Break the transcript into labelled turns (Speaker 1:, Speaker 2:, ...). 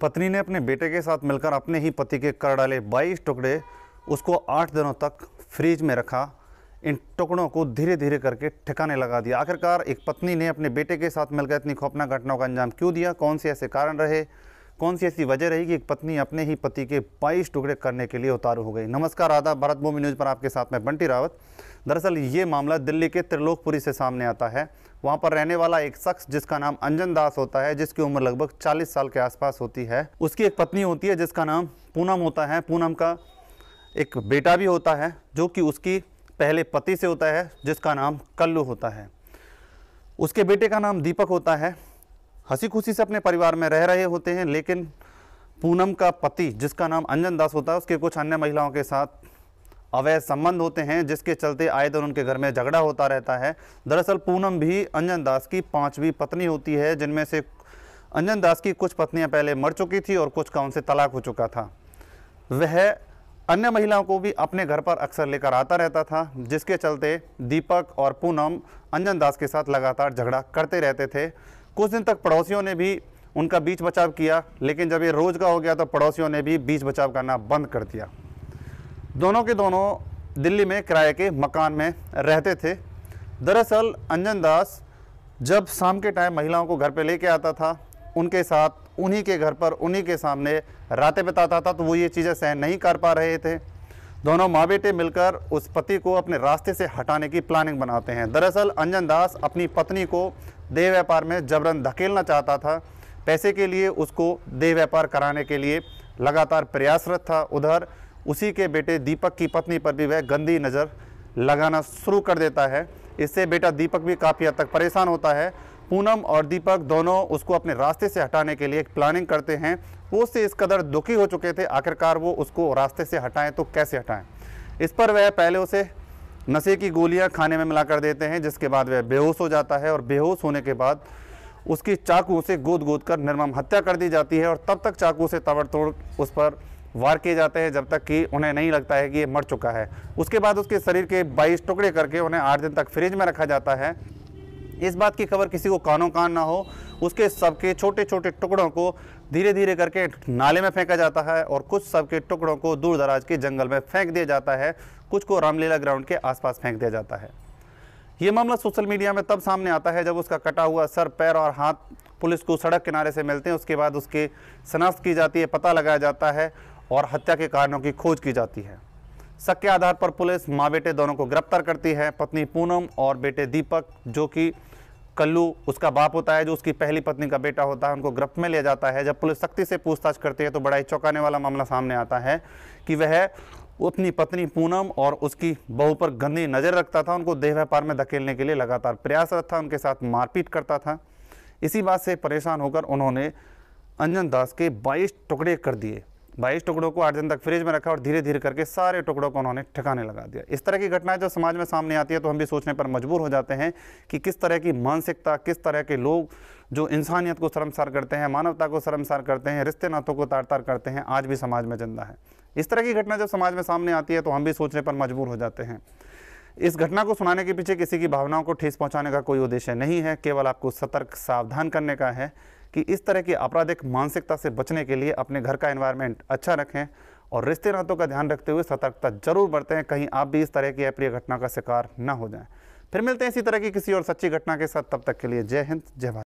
Speaker 1: पत्नी ने अपने बेटे के साथ मिलकर अपने ही पति के कर डाले 22 टुकड़े, उसको 8 दिनों तक फ्रीज में रखा। इन टुकड़ों को धीरे धीरे करके ठिकाने लगा दिया। आखिरकार एक पत्नी ने अपने बेटे के साथ मिलकर इतनी खौफनाक घटनाओं का अंजाम क्यों दिया? कौन से ऐसे कारण रहे, कौन सी ऐसी वजह रही कि एक पत्नी अपने ही पति के 22 टुकड़े करने के लिए उतारू हो गई? नमस्कार, आदाब। भारत भूमि न्यूज़ पर आपके साथ मैं बंटी रावत। दरअसल ये मामला दिल्ली के त्रिलोकपुरी से सामने आता है। वहाँ पर रहने वाला एक शख्स जिसका नाम अंजन दास होता है, जिसकी उम्र लगभग 40 साल के आसपास होती है। उसकी एक पत्नी होती है जिसका नाम पूनम होता है। पूनम का एक बेटा भी होता है जो कि उसकी पहले पति से होता है, जिसका नाम कल्लू होता है। उसके बेटे का नाम दीपक होता है। हंसी खुशी से अपने परिवार में रह रहे होते हैं, लेकिन पूनम का पति जिसका नाम अंजन दास होता है, उसके कुछ अन्य महिलाओं के साथ अवैध संबंध होते हैं, जिसके चलते आए दिन उनके घर में झगड़ा होता रहता है। दरअसल पूनम भी अंजन दास की 5वीं पत्नी होती है, जिनमें से अंजन दास की कुछ पत्नियां पहले मर चुकी थी और कुछ का उनसे तलाक हो चुका था। वह अन्य महिलाओं को भी अपने घर पर अक्सर लेकर आता रहता था, जिसके चलते दीपक और पूनम अंजन दास के साथ लगातार झगड़ा करते रहते थे। कुछ दिन तक पड़ोसियों ने भी उनका बीच बचाव किया, लेकिन जब ये रोज का हो गया तो पड़ोसियों ने भी बीच बचाव करना बंद कर दिया। दोनों के दोनों दिल्ली में किराए के मकान में रहते थे। दरअसल अंजन दास जब शाम के टाइम महिलाओं को घर पे लेके आता था, उनके साथ उन्हीं के घर पर उन्हीं के सामने रातें बिताता था, तो वो ये चीज़ें सहन नहीं कर पा रहे थे। दोनों माँ बेटे मिलकर उस पति को अपने रास्ते से हटाने की प्लानिंग बनाते हैं। दरअसल अंजन दास अपनी पत्नी को देह व्यापार में जबरन धकेलना चाहता था। पैसे के लिए उसको देह व्यापार कराने के लिए लगातार प्रयासरत था। उधर उसी के बेटे दीपक की पत्नी पर भी वह गंदी नज़र लगाना शुरू कर देता है। इससे बेटा दीपक भी काफ़ी हद तक परेशान होता है। पूनम और दीपक दोनों उसको अपने रास्ते से हटाने के लिए एक प्लानिंग करते हैं। वो उससे इस कदर दुखी हो चुके थे, आखिरकार वो उसको रास्ते से हटाएं तो कैसे हटाएं। इस पर वह पहले उसे नशे की गोलियां खाने में मिला कर देते हैं, जिसके बाद वह बेहोश हो जाता है और बेहोश होने के बाद उसकी चाकू से गोद गोद कर निर्मम हत्या कर दी जाती है। और तब तक चाकू से ताबड़तोड़ उस पर वार किए जाते हैं जब तक कि उन्हें नहीं लगता है कि ये मर चुका है। उसके बाद उसके शरीर के 22 टुकड़े करके उन्हें 8 दिन तक फ्रिज में रखा जाता है। इस बात की खबर किसी को कानों कान ना हो, उसके सबके छोटे छोटे टुकड़ों को धीरे धीरे करके नाले में फेंका जाता है और कुछ सबके टुकड़ों को दूर दराज के जंगल में फेंक दिया जाता है। कुछ को रामलीला ग्राउंड के आसपास फेंक दिया जाता है। ये मामला सोशल मीडिया में तब सामने आता है जब उसका कटा हुआ सर, पैर और हाथ पुलिस को सड़क किनारे से मिलते हैं। उसके बाद उसकी शनाख्त की जाती है, पता लगाया जाता है और हत्या के कारणों की खोज की जाती है। शक के आधार पर पुलिस माँ बेटे दोनों को गिरफ्तार करती है। पत्नी पूनम और बेटे दीपक, जो कि कल्लू उसका बाप होता है, जो उसकी पहली पत्नी का बेटा होता है, उनको गिरफ्त में लिया जाता है। जब पुलिस सख्ती से पूछताछ करती है तो बड़ा ही चौंकाने वाला मामला सामने आता है कि वह अपनी पत्नी पूनम और उसकी बहू पर गंदी नज़र रखता था, उनको देह व्यापार में धकेलने के लिए लगातार प्रयासरत था, उनके साथ मारपीट करता था। इसी बात से परेशान होकर उन्होंने अंजन दास के 22 टुकड़े कर दिए। 22 टुकड़ों को 8 दिन तक फ्रिज में रखा और धीरे धीरे करके सारे टुकड़ों को उन्होंने ठिकाने लगा दिया। इस तरह की घटनाएं जब समाज में सामने आती है तो हम भी सोचने पर मजबूर हो जाते हैं कि किस तरह की मानसिकता, किस तरह के लोग जो इंसानियत को शर्मसार करते हैं, मानवता को शर्मसार करते हैं, रिश्ते नातों को तार तार करते हैं, आज भी समाज में जिंदा है। इस तरह की घटना जब समाज में सामने आती है तो हम भी सोचने पर मजबूर हो जाते हैं। इस घटना को सुनाने के पीछे किसी की भावनाओं को ठेस पहुंचाने का कोई उद्देश्य नहीं है, केवल आपको सतर्क सावधान करने का है कि इस तरह की आपराधिक मानसिकता से बचने के लिए अपने घर का एनवायरनमेंट अच्छा रखें और रिश्ते नातों का ध्यान रखते हुए सतर्कता जरूर बरतें, कहीं आप भी इस तरह की अप्रिय घटना का शिकार न हो जाएं। फिर मिलते हैं इसी तरह की किसी और सच्ची घटना के साथ, तब तक के लिए जय हिंद, जय भारत।